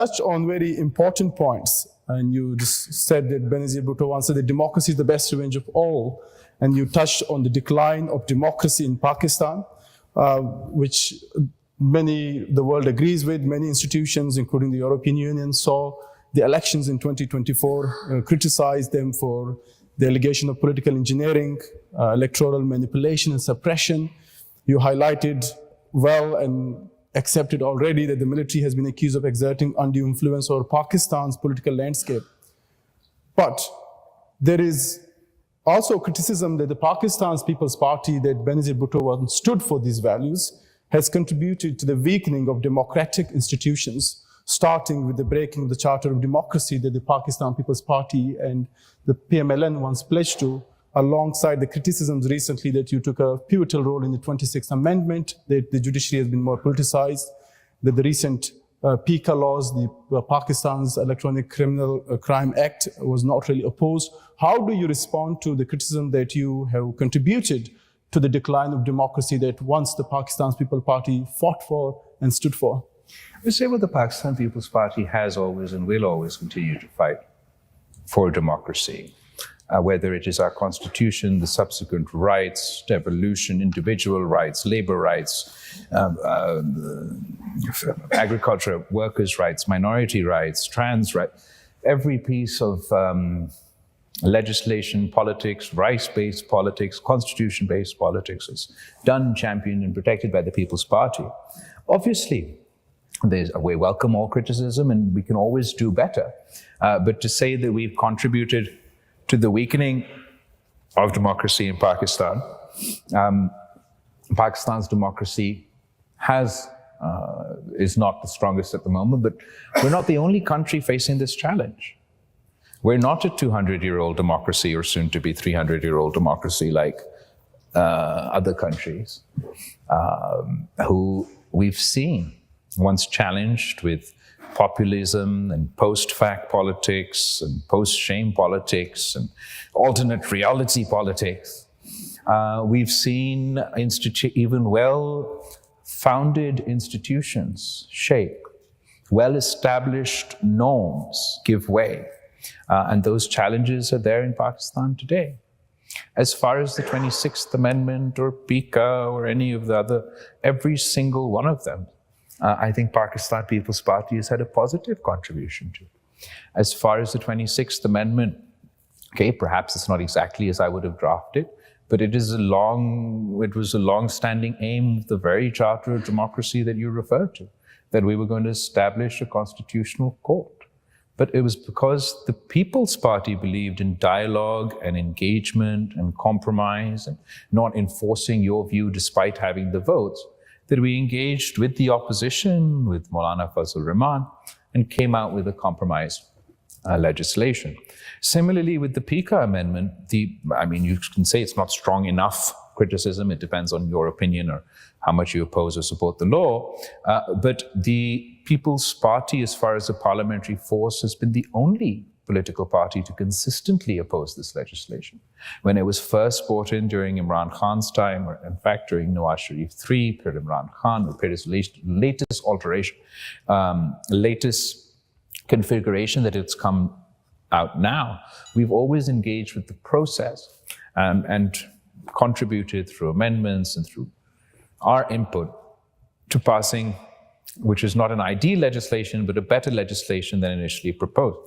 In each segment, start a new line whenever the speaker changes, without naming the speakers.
touched on very important points, and you just said that Benazir Bhutto once said that democracy is the best revenge of all, and you touched on the decline of democracy in Pakistan, which the world agrees with. Many institutions, including the European Union, saw the elections in 2024, criticized them for the allegation of political engineering, electoral manipulation and suppression. You highlighted well and accepted already that the military has been accused of exerting undue influence over Pakistan's political landscape. But there is also criticism that the Pakistan's People's Party, that Benazir Bhutto once stood for these values, has contributed to the weakening of democratic institutions, starting with the breaking of the Charter of Democracy that the Pakistan People's Party and the PMLN once pledged to, alongside the criticisms recently that you took a pivotal role in the 26th Amendment, that the judiciary has been more politicized, that the recent PICA laws, the Pakistan's Electronic Criminal Crime Act, was not really opposed. How do you respond to the criticism that you have contributed to the decline of democracy that once the Pakistan's People's Party fought for and stood for?
We say, well, the Pakistan People's Party has always and will always continue to fight for democracy. Whether it is our constitution, the subsequent rights, devolution, individual rights, labor rights, agriculture workers' rights, minority rights, trans rights, every piece of legislation, politics, rights-based politics, constitution-based politics is done, championed, and protected by the People's Party. Obviously, we welcome all criticism and we can always do better. But to say that we've contributed to the weakening of democracy in Pakistan, Pakistan's democracy is not the strongest at the moment, but we're not the only country facing this challenge. We're not a 200-year-old democracy or soon to be 300-year-old democracy like other countries who we've seen once challenged with populism and post-fact politics and post-shame politics and alternate reality politics. We've seen even well-founded institutions shake, well-established norms give way, and those challenges are there in Pakistan today. As far as the 26th Amendment or PICA or any of the other, every single one of them, I think Pakistan People's Party has had a positive contribution to. As far as the 26th Amendment, okay, perhaps it's not exactly as I would have drafted, but it was a long-standing aim of the very Charter of Democracy that you referred to, that we were going to establish a constitutional court. But it was because the People's Party believed in dialogue and engagement and compromise and not enforcing your view despite having the votes, that we engaged with the opposition, with Maulana Fazlur Rahman, and came out with a compromised legislation. Similarly, with the PICA amendment, you can say it's not strong enough criticism. It depends on your opinion or how much you oppose or support the law. But the People's Party, as far as a parliamentary force, has been the only political party to consistently oppose this legislation. When it was first brought in during Imran Khan's time, or in fact during Nawaz Sharif III, period Imran Khan, or period latest alteration, latest configuration that it's come out now, we've always engaged with the process and contributed through amendments and through our input to passing, which is not an ideal legislation, but a better legislation than initially proposed.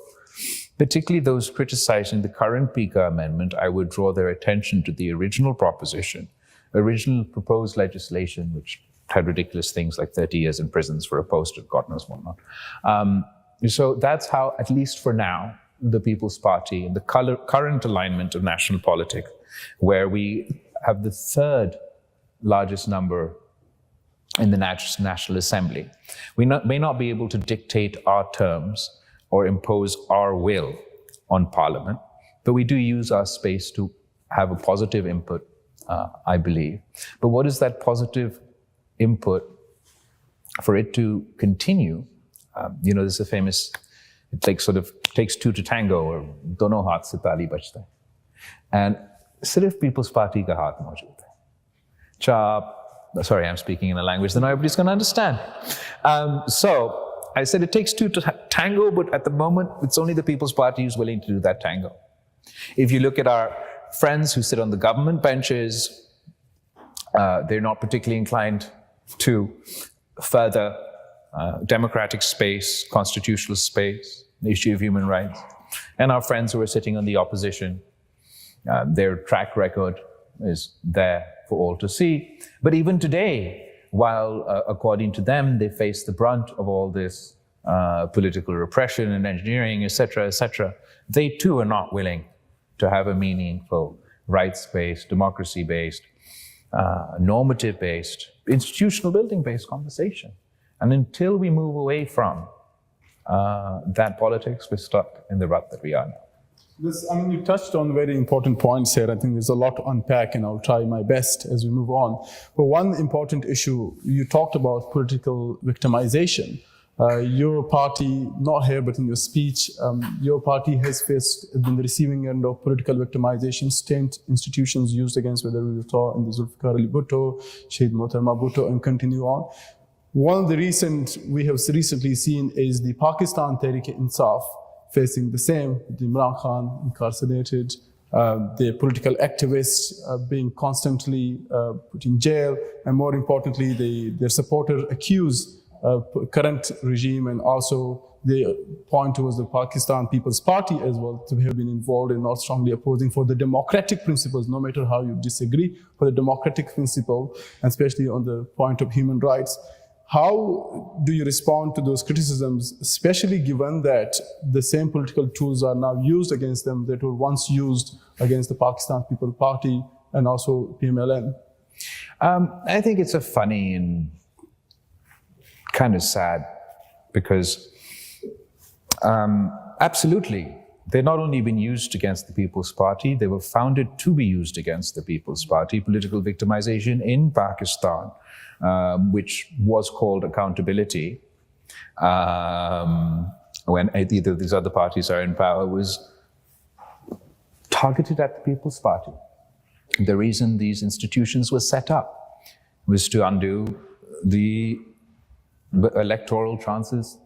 Particularly those criticizing the current PICA amendment, I would draw their attention to the original proposition, original proposed legislation, which had ridiculous things like 30 years in prisons for a post and God knows what not. So that's how, at least for now, the People's Party and the current alignment of national politics, where we have the third largest number in the National Assembly. We may not be able to dictate our terms or impose our will on Parliament, but we do use our space to have a positive input, I believe. But what is that positive input for it to continue? There's a famous, it takes two to tango, or dono haath se tali bajta hai. And sirf People's Party ka haath maujood hai. Sorry, I'm speaking in a language that nobody's going to understand. So I said it takes two to tango, but at the moment, it's only the People's Party who's willing to do that tango. If you look at our friends who sit on the government benches, they're not particularly inclined to further democratic space, constitutional space, the issue of human rights. And our friends who are sitting on the opposition, their track record is there for all to see. But even today, while according to them, they face the brunt of all this political repression and engineering, etc., they too are not willing to have a meaningful, rights-based, democracy-based, normative-based, institutional building-based conversation. And until we move away from that politics, we're stuck in the rut that we are now.
You touched on very important points here. I think there's a lot to unpack, and I'll try my best as we move on. But one important issue, you talked about political victimization. Your party, not here, but in your speech, your party has been the receiving end of political victimization, state institutions used against, whether we saw in the Zulfikar Ali Bhutto, Shahid Mohtarma Bhutto, and continue on. One of the we have recently seen is the Pakistan Tehreek-e-Insaf facing the same, the Imran Khan incarcerated, the political activists being constantly put in jail, and more importantly, their supporters accuse current regime, and also they point towards the Pakistan People's Party as well to have been involved and not strongly opposing for the democratic principles, no matter how you disagree, for the democratic principle, and especially on the point of human rights. How do you respond to those criticisms, especially given that the same political tools are now used against them that were once used against the Pakistan People's Party and also PMLN?
I think it's a funny and kind of sad, because absolutely, they've not only been used against the People's Party, they were founded to be used against the People's Party. Political victimization in Pakistan, which was called accountability, when either of these other parties are in power, was targeted at the People's Party. The reason these institutions were set up was to undo the electoral chances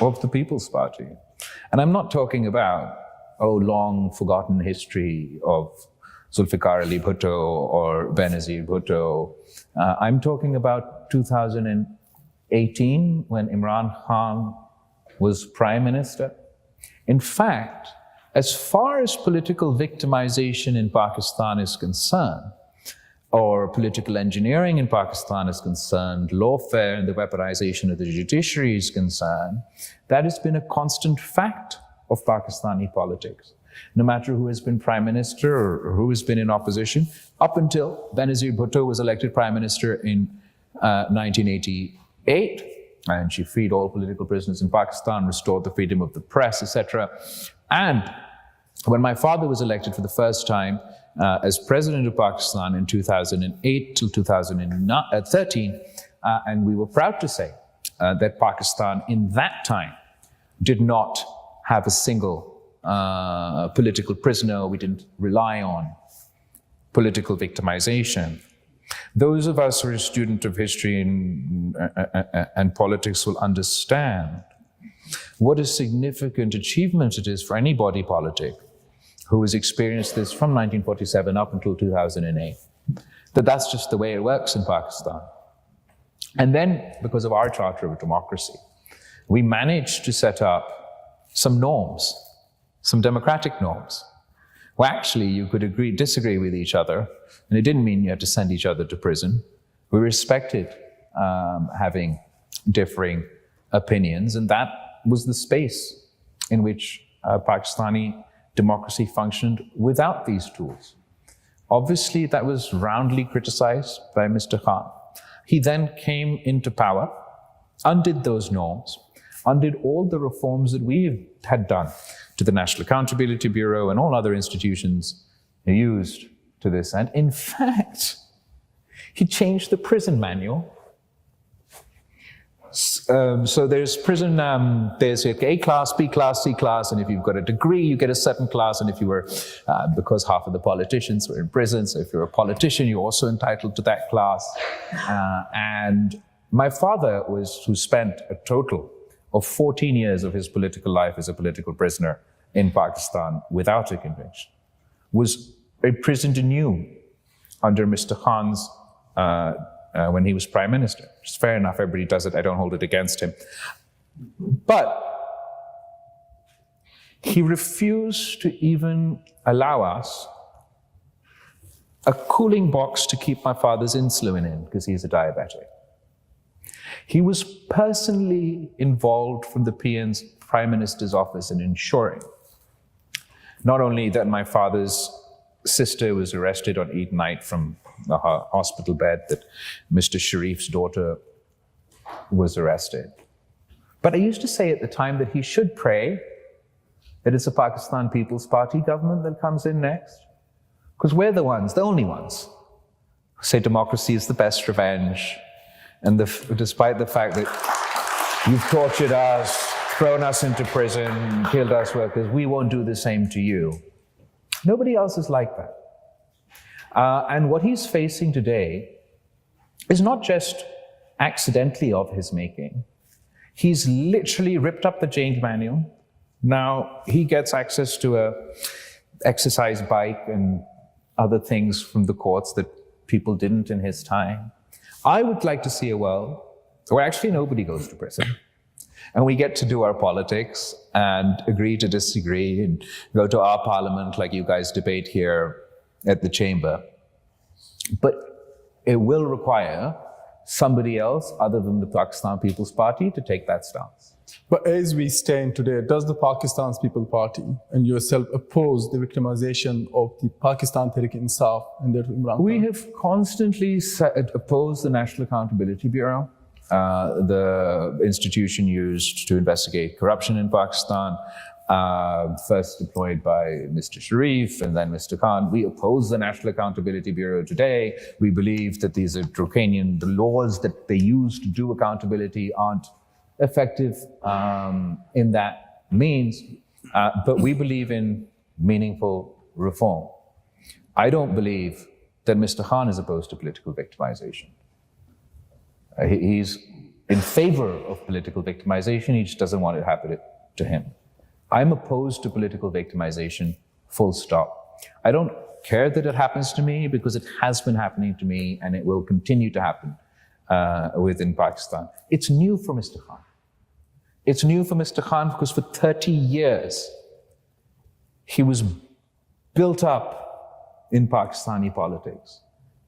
of the People's Party. And I'm not talking about, long forgotten history of Zulfikar Ali Bhutto or Benazir Bhutto. I'm talking about 2018, when Imran Khan was Prime Minister. In fact, as far as political victimization in Pakistan is concerned, or political engineering in Pakistan is concerned, lawfare and the weaponization of the judiciary is concerned, that has been a constant fact of Pakistani politics. No matter who has been prime minister or who has been in opposition, up until Benazir Bhutto was elected prime minister in 1988, and she freed all political prisoners in Pakistan, restored the freedom of the press, etc. And when my father was elected for the first time as president of Pakistan in 2008 till 2013, and we were proud to say that Pakistan in that time did not have a single political prisoner. We didn't rely on political victimization. Those of us who are a student of history and politics will understand what a significant achievement it is for any body politic who has experienced this from 1947 up until 2008, that's just the way it works in Pakistan. And then, because of our Charter of Democracy, we managed to set up some norms, some democratic norms, where actually you could disagree with each other, and it didn't mean you had to send each other to prison. We respected having differing opinions, and that was the space in which Pakistani democracy functioned without these tools. Obviously, that was roundly criticized by Mr. Khan. He then came into power, undid those norms, undid all the reforms that we had done to the National Accountability Bureau and all other institutions used to this end. In fact, he changed the prison manual. So there's prison, there's A class, B class, C class, and if you've got a degree, you get a certain class, and if you were, because half of the politicians were in prison, so if you're a politician, you're also entitled to that class. And my father who spent a total of 14 years of his political life as a political prisoner in Pakistan without a conviction, was imprisoned anew under Mr. Khan's, when he was prime minister. It's fair enough, everybody does it, I don't hold it against him. But he refused to even allow us a cooling box to keep my father's insulin in because he's a diabetic. He was personally involved from the PN's Prime Minister's office in ensuring not only that my father's sister was arrested on Eid night from the hospital bed, that Mr. Sharif's daughter was arrested. But I used to say at the time that he should pray that it's a Pakistan People's Party government that comes in next. Because we're the ones, the only ones, who say democracy is the best revenge. And despite the fact that you've tortured us, thrown us into prison, killed us workers, we won't do the same to you. Nobody else is like that. And what he's facing today is not just accidentally of his making. He's literally ripped up the change manual. Now he gets access to a exercise bike and other things from the courts that people didn't in his time. I would like to see a world where actually nobody goes to prison. And we get to do our politics and agree to disagree and go to our parliament like you guys debate here at the chamber. But it will require somebody else other than the Pakistan People's Party to take that stance.
But as we stand today, does the Pakistan People's Party and yourself oppose the victimization of the Pakistan Tehreek-e-Insaf and their Imran Khan?
We have constantly opposed the National Accountability Bureau, the institution used to investigate corruption in Pakistan, first deployed by Mr. Sharif and then Mr. Khan. We oppose the National Accountability Bureau today. We believe that these are draconian. The laws that they use to do accountability aren't effective in that means, but we believe in meaningful reform. I don't believe that Mr. Khan is opposed to political victimization. He's in favor of political victimization, he just doesn't want it to happen to him. I'm opposed to political victimization, full stop. I don't care that it happens to me because it has been happening to me and it will continue to happen within Pakistan. It's new for Mr. Khan. It's new for Mr. Khan because for 30 years, he was built up in Pakistani politics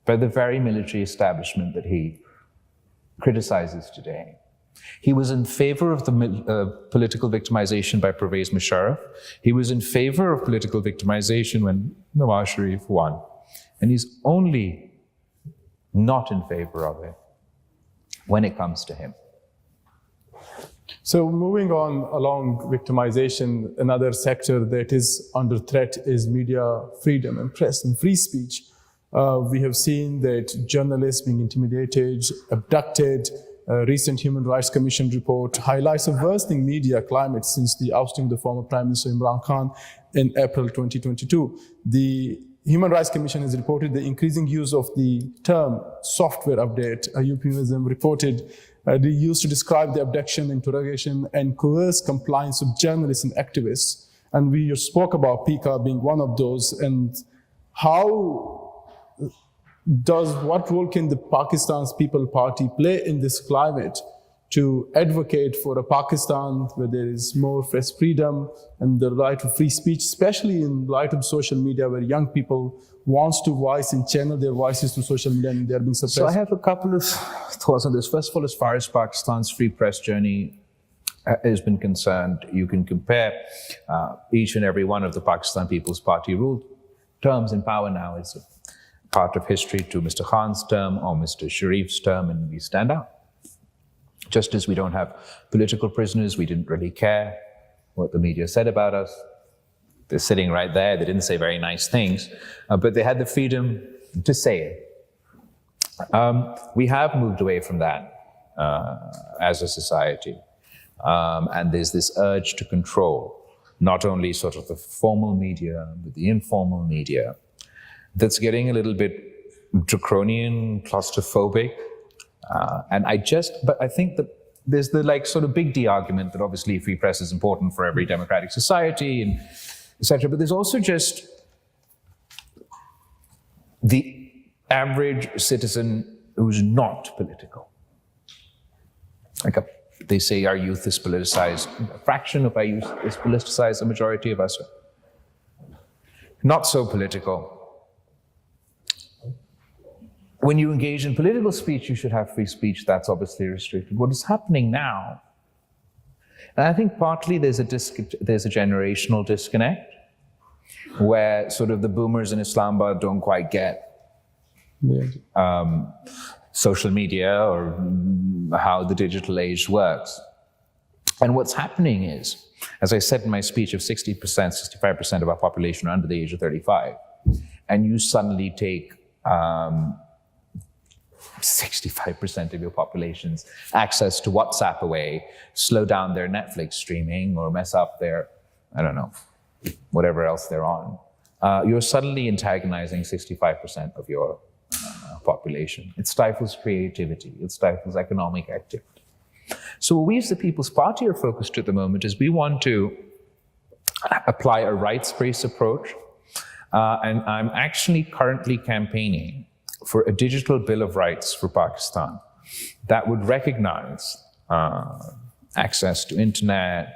by the very military establishment that he criticizes today. He was in favor of the political victimization by Pervez Musharraf. He was in favor of political victimization when Nawaz Sharif won. And he's only not in favor of it when it comes to him.
So moving on along victimization, another sector that is under threat is media freedom and press and free speech. We have seen that journalists being intimidated, abducted. Recent Human Rights Commission report highlights a worsening media climate since the ousting of the former Prime Minister Imran Khan in April 2022. The Human Rights Commission has reported the increasing use of the term software update. UPMism reported they used to describe the abduction, interrogation, and coerced compliance of journalists and activists. And we spoke about PICA being one of those. And what role can the Pakistan's People Party play in this climate to advocate for a Pakistan where there is more press freedom and the right to free speech, especially in light of social media where young people want to voice and channel their voices to social media and they're being suppressed?
So I have a couple of thoughts on this. First of all, as far as Pakistan's free press journey has been concerned, you can compare each and every one of the Pakistan People's Party ruled terms in power now. It's a part of history to Mr. Khan's term or Mr. Sharif's term, and we stand out. Just as we don't have political prisoners, we didn't really care what the media said about us. They're sitting right there. They didn't say very nice things, but they had the freedom to say it. We have moved away from that as a society. And there's this urge to control not only sort of the formal media, but the informal media. That's getting a little bit draconian, claustrophobic. But I think that there's the like sort of big D argument that obviously free press is important for every democratic society and etc. But there's also just the average citizen who's not political. They say our youth is politicized. A fraction of our youth is politicized. The majority of us are not so political. When you engage in political speech, you should have free speech. That's obviously restricted. What is happening now, and I think partly there's a generational disconnect where sort of the boomers in Islamabad don't quite get social media or how the digital age works. And what's happening is, as I said in my speech, if 60%, 65% of our population are under the age of 35, and you suddenly take 65% of your population's access to WhatsApp away, slow down their Netflix streaming or mess up their, I don't know, whatever else they're on, you're suddenly antagonizing 65% of your population. It stifles creativity. It stifles economic activity. So what we as the People's Party are focused at the moment is we want to apply a rights-based approach. And I'm actually currently campaigning for a digital Bill of Rights for Pakistan that would recognize access to internet,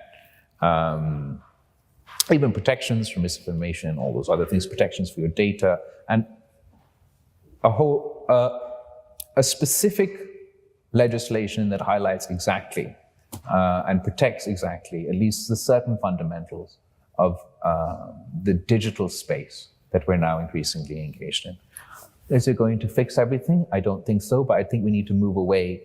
even protections from misinformation, all those other things, protections for your data, and a specific legislation that highlights exactly and protects exactly at least the certain fundamentals of the digital space that we're now increasingly engaged in. Is it going to fix everything? I don't think so, but I think we need to move away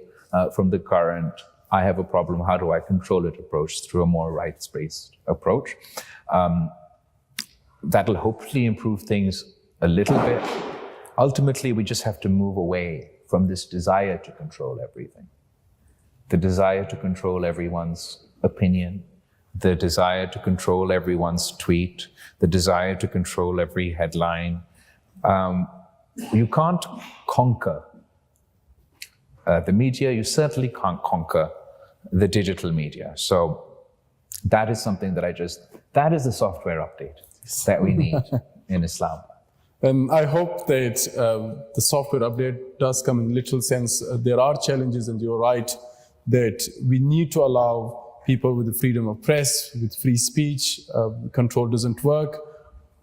from the current, I have a problem, how do I control it approach through a more rights-based approach. That'll hopefully improve things a little bit. Ultimately, we just have to move away from this desire to control everything. The desire to control everyone's opinion, the desire to control everyone's tweet, the desire to control every headline. You can't conquer the media. You certainly can't conquer the digital media. So that is something that that is the software update that we need in Islam.
And I hope that the software update does come in literal sense. There are challenges, and you're right, that we need to allow people with the freedom of press, with free speech. Control doesn't work.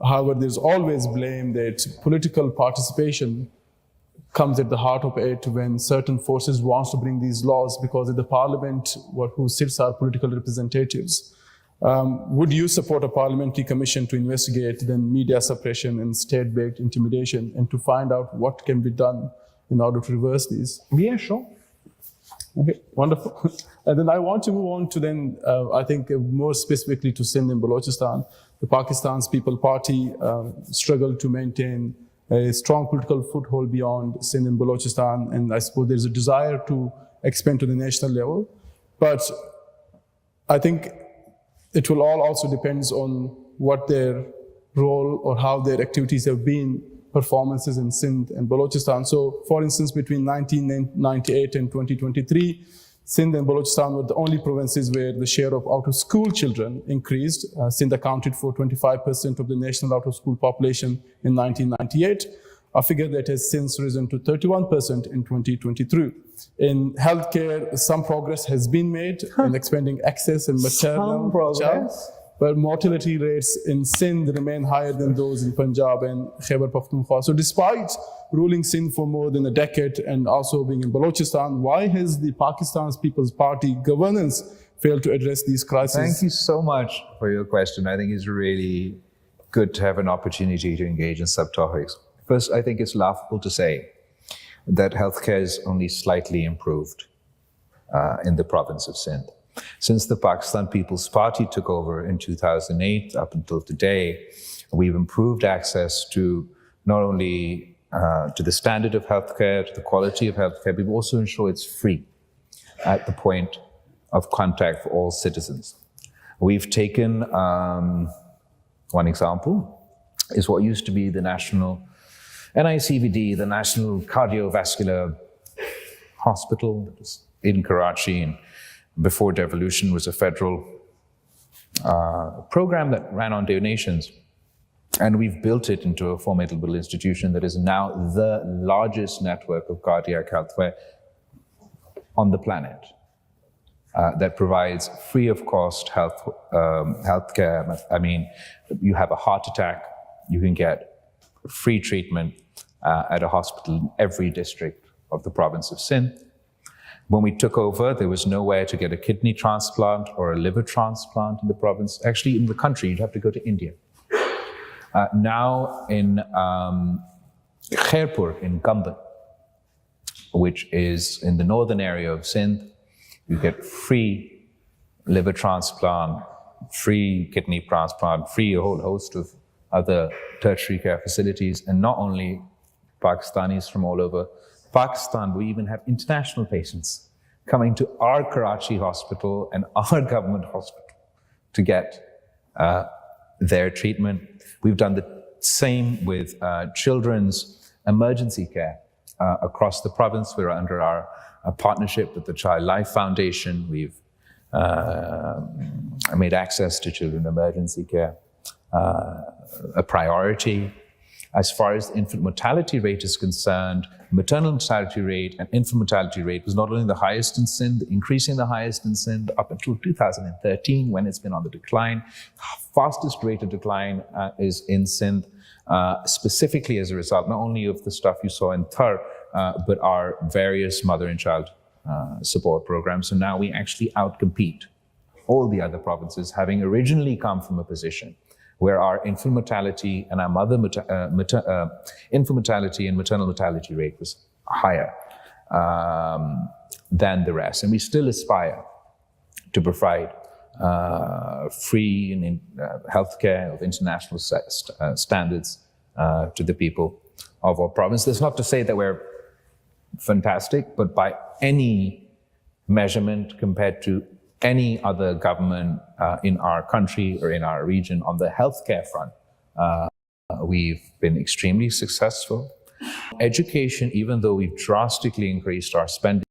However, there's always blame that political participation comes at the heart of it when certain forces want to bring these laws, because in the parliament, who sits are political representatives. Would you support a parliamentary commission to investigate then media suppression and state-backed intimidation and to find out what can be done in order to reverse these?
Yeah, sure.
Okay, wonderful. And then I want to move on to then, I think more specifically to Sindh and Balochistan. The Pakistan's People Party struggled to maintain a strong political foothold beyond Sindh and Balochistan, and I suppose there's a desire to expand to the national level. But I think it will all also depends on what their role or how their activities have been, performances in Sindh and Balochistan. So, for instance, between 1998 and 2023, Sindh and Balochistan were the only provinces where the share of out-of-school children increased. Sindh accounted for 25% of the national out-of-school population in 1998, a figure that has since risen to 31% in 2023. In healthcare, some progress has been made in expanding access and maternal child, but mortality rates in Sindh remain higher than those in Punjab and Khyber Pakhtunkhwa. So despite ruling Sindh for more than a decade and also being in Balochistan, why has the Pakistan's People's Party governance failed to address these crises?
Thank you so much for your question. I think it's really good to have an opportunity to engage in subtopics. First, I think it's laughable to say that healthcare is only slightly improved in the province of Sindh. Since the Pakistan People's Party took over in 2008 up until today, we've improved access to not only to the standard of healthcare, to the quality of healthcare, but we also ensure it's free at the point of contact for all citizens. We've taken one example is what used to be the national NICVD, the National Cardiovascular Hospital in Karachi, and before devolution was a federal program that ran on donations. And we've built it into a formidable institution that is now the largest network of cardiac healthcare on the planet, that provides free of cost healthcare. I mean, you have a heart attack, you can get free treatment at a hospital in every district of the province of Sindh. When we took over, there was nowhere to get a kidney transplant or a liver transplant in the province. Actually, in the country, you'd have to go to India. Now in Khairpur, in Gambhar, which is in the northern area of Sindh, you get free liver transplant, free kidney transplant, free a whole host of other tertiary care facilities, and not only Pakistanis from all over Pakistan, we even have international patients coming to our Karachi hospital and our government hospital to get their treatment. We've done the same with children's emergency care across the province. We're under our partnership with the Child Life Foundation. We've made access to children emergency care a priority. As far as the infant mortality rate is concerned, maternal mortality rate and infant mortality rate was not only the highest in Sindh, increasing the highest in Sindh up until 2013, when it's been on the decline. Fastest rate of decline is in Sindh, specifically as a result not only of the stuff you saw in Thar, but our various mother and child support programs. So now we actually outcompete all the other provinces, having originally come from a position where our infant mortality and our infant mortality and maternal mortality rate was higher than the rest. And we still aspire to provide free and healthcare of international standards to the people of our province. That's not to say that we're fantastic, but by any measurement compared to any other government in our country or in our region on the healthcare front, we've been extremely successful. Education, even though we've drastically increased our spending,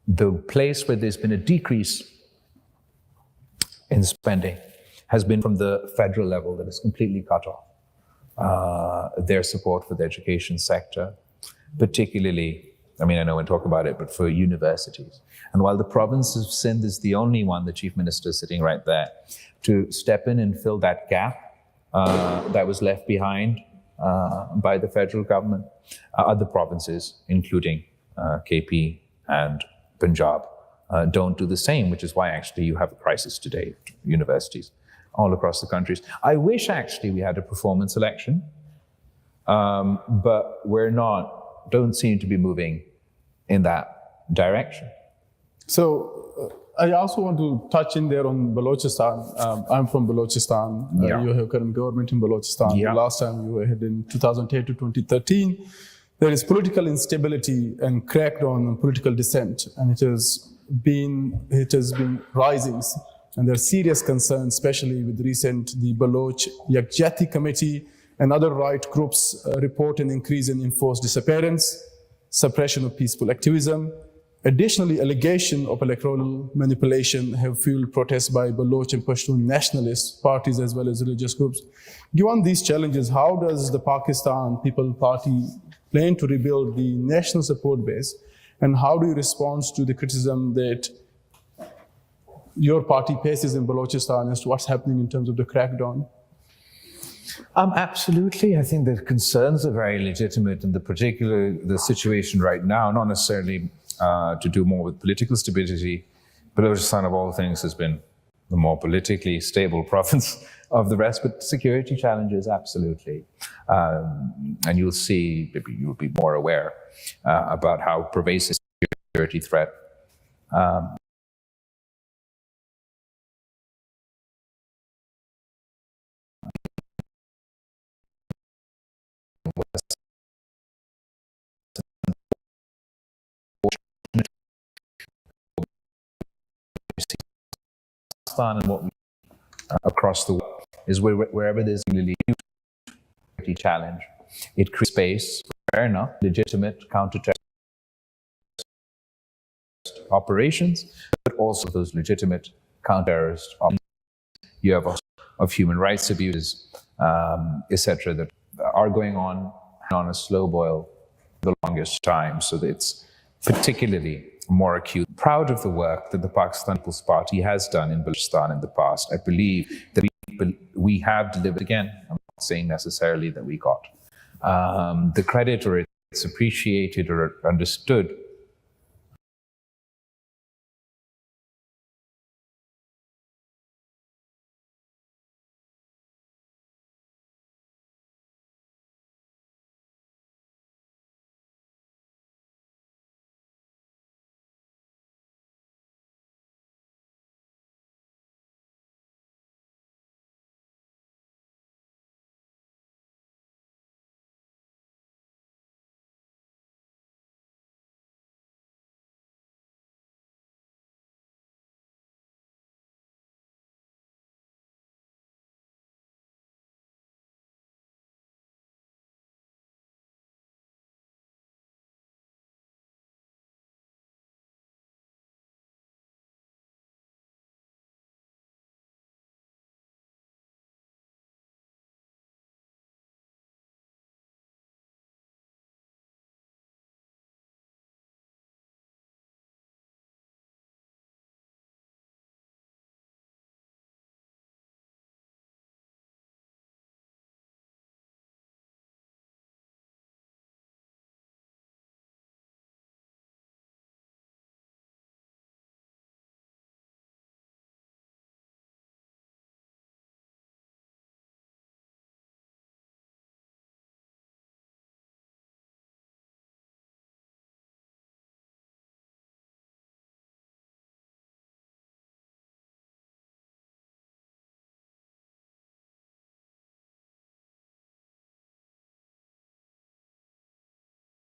the place where there's been a decrease in spending has been from the federal level, that is completely cut off their support for the education sector. Particularly, I mean, I know we'll talk about it, but for universities. And while the province of Sindh is the only one, the chief minister is sitting right there, to step in and fill that gap that was left behind by the federal government, other provinces, including KP and Punjab, don't do the same, which is why actually you have a crisis today at universities all across the countries. I wish actually we had a performance election, but don't seem to be moving in that direction.
So I also want to touch in there on Balochistan. I'm from Balochistan.
Yeah.
You have current government in Balochistan.
Yeah.
The last time you were here in 2010 to 2013. There is political instability and crackdown on political dissent, and it has been rising. And there are serious concerns, especially with the Baloch Yakjati Committee and other right groups report an increase in enforced disappearance, suppression of peaceful activism. Additionally, allegations of electoral manipulation have fueled protests by Baloch and Pashtun nationalist parties as well as religious groups. Given these challenges, how does the Pakistan People Party plan to rebuild the national support base, and how do you respond to the criticism that your party faces in Balochistan as to what's happening in terms of the crackdown?
Absolutely. I think the concerns are very legitimate, and the situation right now, not necessarily to do more with political stability. Balochistan, of all things, has been the more politically stable province of the rest, but security challenges, absolutely. And you'll be more aware about how pervasive security threat and what we across the world is wherever there's a really huge security challenge, it creates space fair enough, legitimate counter-terrorist operations, but also those legitimate counter-terrorist operations. You have of human rights abuses, etc., that are going on a slow boil for the longest time. So that it's particularly more acute. Proud of the work that the Pakistan People's Party has done in Balochistan in the past. I believe that we have delivered again. I'm not saying necessarily that we got the credit or it's appreciated or understood.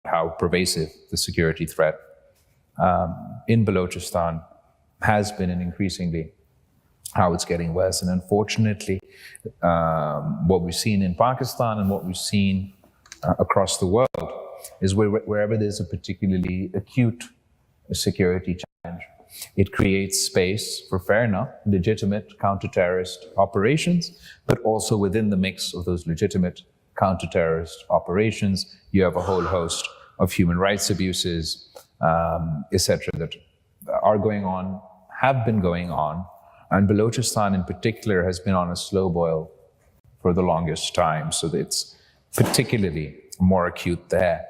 How pervasive the security threat in Balochistan has been, and increasingly how it's getting worse. And unfortunately, what we've seen in Pakistan and what we've seen across the world is wherever there's a particularly acute security challenge, it creates space for fair enough, legitimate counter-terrorist operations, but also within the mix of those legitimate counter-terrorist operations, you have a whole host of human rights abuses, etc., that are going on, have been going on, and Balochistan in particular has been on a slow boil for the longest time, so that it's particularly more acute there.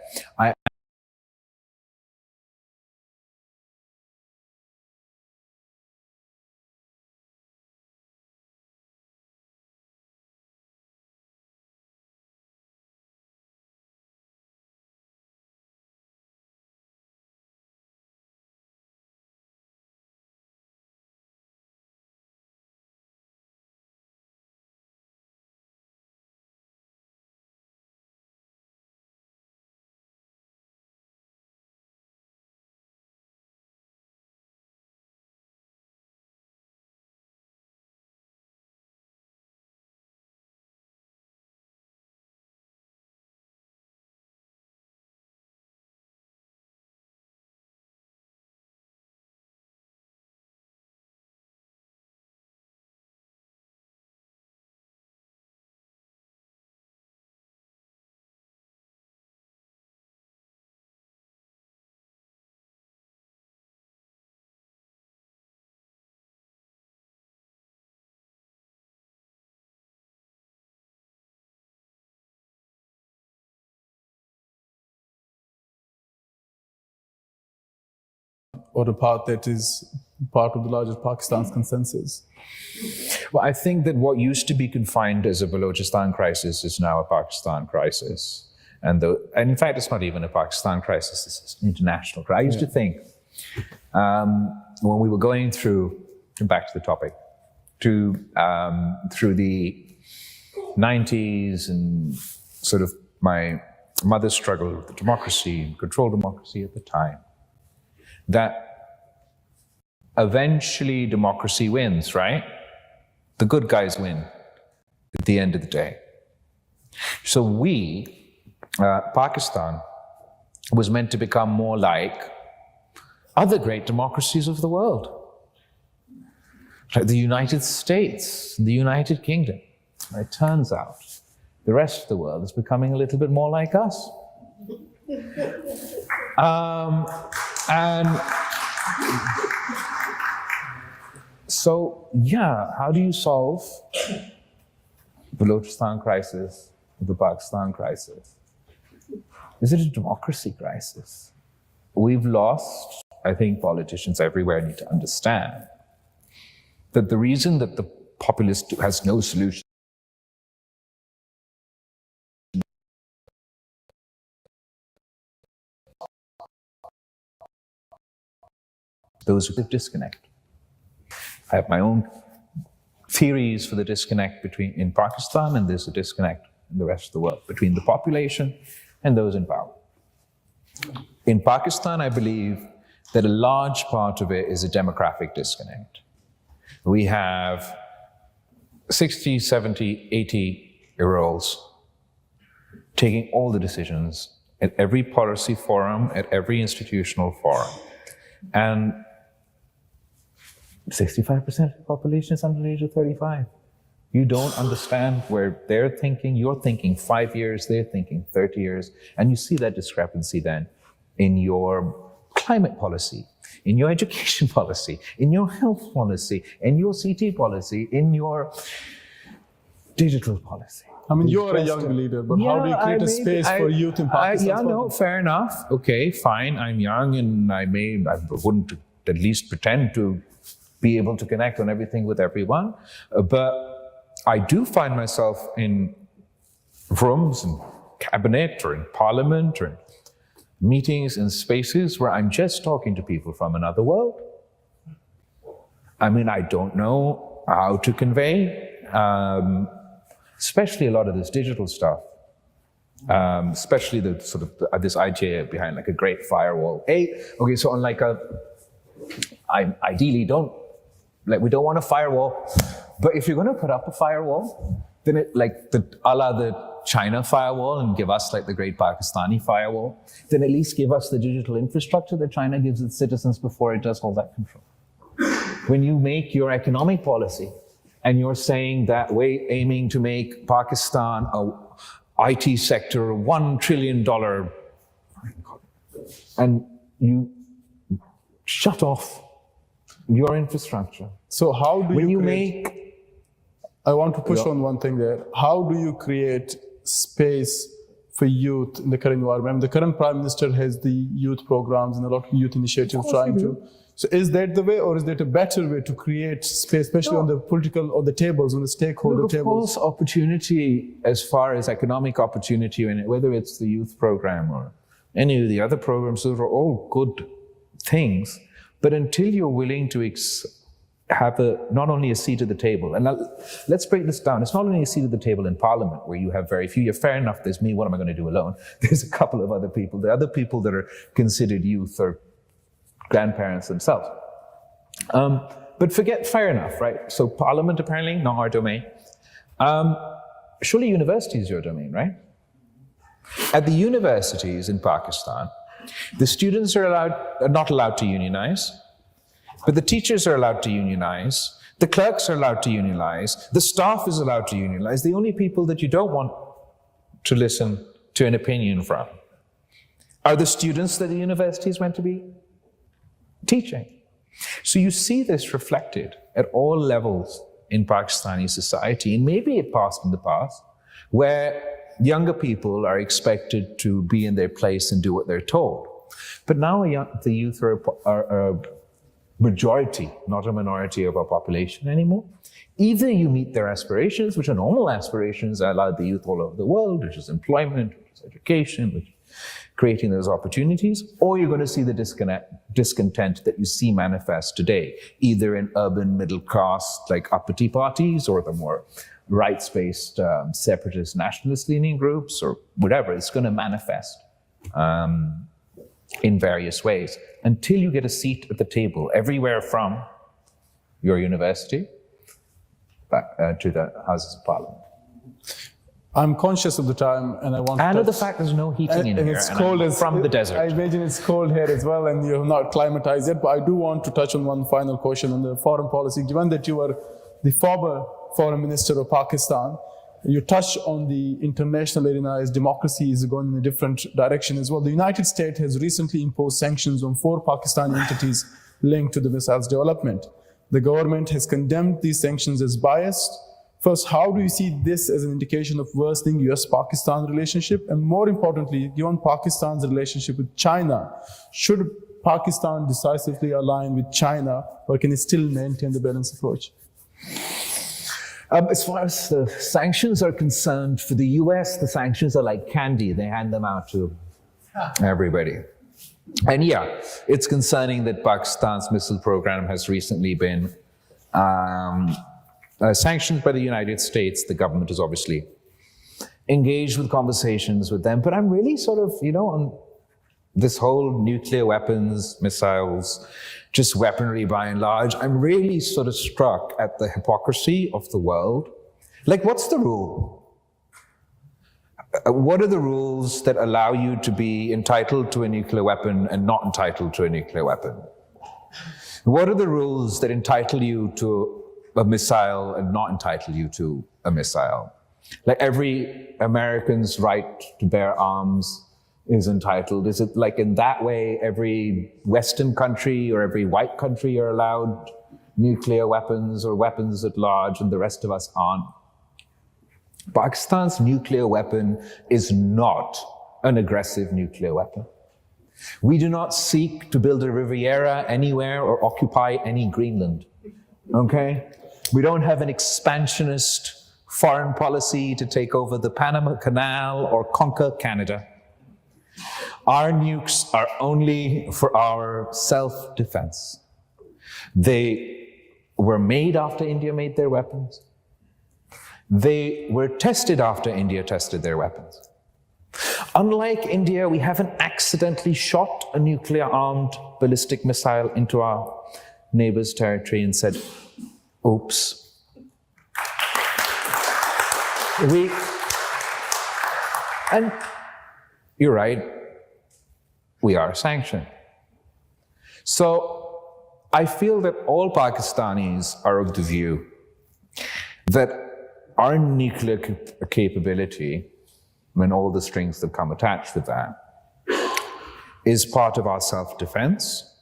Or the part that is part of the larger Pakistan's consensus?
Well, I think that what used to be confined as a Balochistan crisis is now a Pakistan crisis. And in fact, it's not even a Pakistan crisis, it's an international crisis. I used to think, when we were going through, back to the topic, through the 90s and sort of my mother's struggle with democracy and controlled democracy at the time, that eventually democracy wins, right? The good guys win at the end of the day. So we, Pakistan was meant to become more like other great democracies of the world, like the United States, the United Kingdom. It turns out the rest of the world is becoming a little bit more like us. And so, yeah, how do you solve the Balochistan crisis, the Pakistan crisis? Is it a democracy crisis? We've lost, I think politicians everywhere need to understand that the reason that the populist has no solution those who disconnect. I have my own theories for the disconnect in Pakistan, and there's a disconnect in the rest of the world between the population and those in power. In Pakistan, I believe that a large part of it is a demographic disconnect. We have 60, 70, 80-year-olds taking all the decisions at every policy forum, at every institutional forum. And 65% of the population is under the age of 35. You don't understand where they're thinking. You're thinking 5 years, they're thinking 30 years. And you see that discrepancy then in your climate policy, in your education policy, in your health policy, in your CT policy, in your digital policy.
I mean, you're a young leader, but how do you create a space for youth in Pakistan?
No, fair enough. Okay, fine. I'm young, and I wouldn't at least pretend to be able to connect on everything with everyone. But I do find myself in rooms in cabinet or in parliament or in meetings in spaces where I'm just talking to people from another world. I mean, I don't know how to convey, especially a lot of this digital stuff, especially the sort of this idea behind like a great firewall. Okay, so on like I ideally we don't want a firewall, but if you're going to put up a firewall, then it like a la the China firewall and give us like the great Pakistani firewall, then at least give us the digital infrastructure that China gives its citizens before it does all that control. When you make your economic policy and you're saying that way aiming to make Pakistan a IT sector $1 trillion, and you shut off your infrastructure.
So how do I want to push on one thing there. How do you create space for youth in the current environment? The current Prime Minister has the youth programs and a lot of youth initiatives trying to. So is that the way, or is there a better way to create space, especially on the political, on the tables, on the stakeholder tables?
Of course, opportunity as far as economic opportunity, whether it's the youth program or any of the other programs, those are all good things. But until you're willing to have not only a seat at the table, and let's break this down. It's not only a seat at the table in Parliament where you have very few. You're fair enough, there's me, what am I going to do alone? There's a couple of other people. The other people that are considered youth or grandparents themselves. But forget fair enough, right? So Parliament apparently, not our domain. Surely university is your domain, right? At the universities in Pakistan, the students are not allowed to unionize, but the teachers are allowed to unionize, the clerks are allowed to unionize, the staff is allowed to unionize. The only people that you don't want to listen to an opinion from are the students that the university is meant to be teaching. So you see this reflected at all levels in Pakistani society, and maybe it passed in the past, where younger people are expected to be in their place and do what they're told. But now the youth are a majority, not a minority of our population anymore. Either you meet their aspirations, which are normal aspirations that allow the youth all over the world, which is employment, which is education, which is creating those opportunities, or you're going to see the discontent that you see manifest today, either in urban middle class, like uppity parties, or the more rights-based separatist nationalist-leaning groups, or whatever. It's going to manifest in various ways until you get a seat at the table everywhere from your university back to the Houses of Parliament.
I'm conscious of the time, and I want
And
to
of the fact there's no heating in
and
here,
it's
and
cold
I'm
as
from the desert.
I imagine it's cold here as well, and you're not climatized yet. But I do want to touch on one final question on the foreign policy. Given that you were the former foreign minister of Pakistan, you touched on the international arena as democracy is going in a different direction as well. The United States has recently imposed sanctions on 4 Pakistani entities linked to the missiles development. The government has condemned these sanctions as biased. First, how do you see this as an indication of worsening US-Pakistan relationship? And more importantly, given Pakistan's relationship with China, should Pakistan decisively align with China, or can it still maintain the balanced approach?
As far as the sanctions are concerned, for the US, the sanctions are like candy. They hand them out to everybody. And yeah, it's concerning that Pakistan's missile program has recently been sanctioned by the United States. The government is obviously engaged with conversations with them. But I'm really sort of, on this whole nuclear weapons, missiles, just weaponry by and large, I'm really sort of struck at the hypocrisy of the world. Like, what's the rule? What are the rules that allow you to be entitled to a nuclear weapon and not entitled to a nuclear weapon? What are the rules that entitle you to a missile and not entitle you to a missile? Like, every American's right to bear arms is entitled. Is it like in that way every Western country or every white country are allowed nuclear weapons or weapons at large and the rest of us aren't? Pakistan's nuclear weapon is not an aggressive nuclear weapon. We do not seek to build a Riviera anywhere or occupy any Greenland, okay? We don't have an expansionist foreign policy to take over the Panama Canal or conquer Canada. Our nukes are only for our self-defense. They were made after India made their weapons. They were tested after India tested their weapons. Unlike India, we haven't accidentally shot a nuclear-armed ballistic missile into our neighbor's territory and said, oops. And you're right, we are sanctioned. So I feel that all Pakistanis are of the view that our nuclear capability, and all the strings that come attached with that, is part of our self-defense.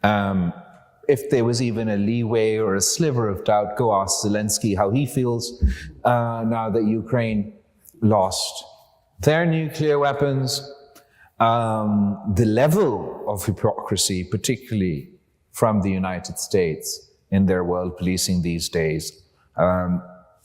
If there was even a leeway or a sliver of doubt, go ask Zelensky how he feels now that Ukraine lost their nuclear weapons. The level of hypocrisy, particularly from the United States in their world policing these days,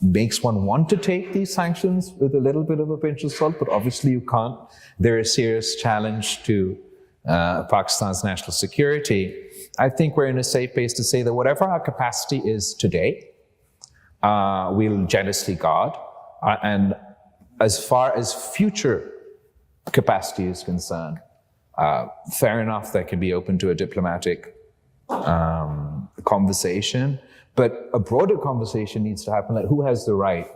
makes one want to take these sanctions with a little bit of a pinch of salt, but obviously you can't. They're a serious challenge to Pakistan's national security. I think we're in a safe place to say that whatever our capacity is today, we'll jealously guard. And as far as future capacity is concerned, fair enough, that can be open to a diplomatic conversation. But a broader conversation needs to happen, like who has the right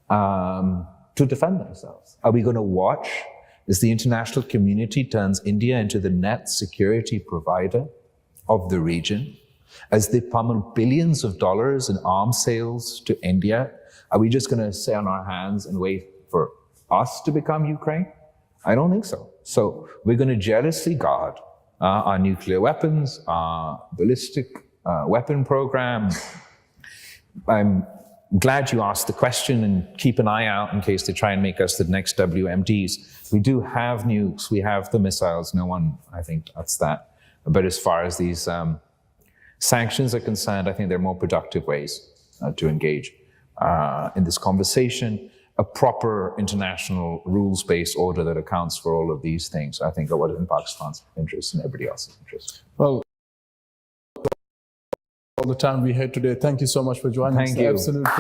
to defend themselves? Are we going to watch as the international community turns India into the net security provider of the region, as they pummel billions of dollars in arms sales to India? Are we just going to sit on our hands and wait for us to become Ukraine? I don't think so. So we're going to jealously guard our nuclear weapons, our ballistic weapon program. I'm glad you asked the question, and keep an eye out in case they try and make us the next WMDs. We do have nukes, we have the missiles, no one, I think, doubts that. But as far as these sanctions are concerned, I think there are more productive ways to engage in this conversation. A proper international rules-based order that accounts for all of these things, I think, are what is in Pakistan's interest and everybody else's interest.
Well, all the time we had today. Thank you so much for joining us.
Thank you.
Absolutely.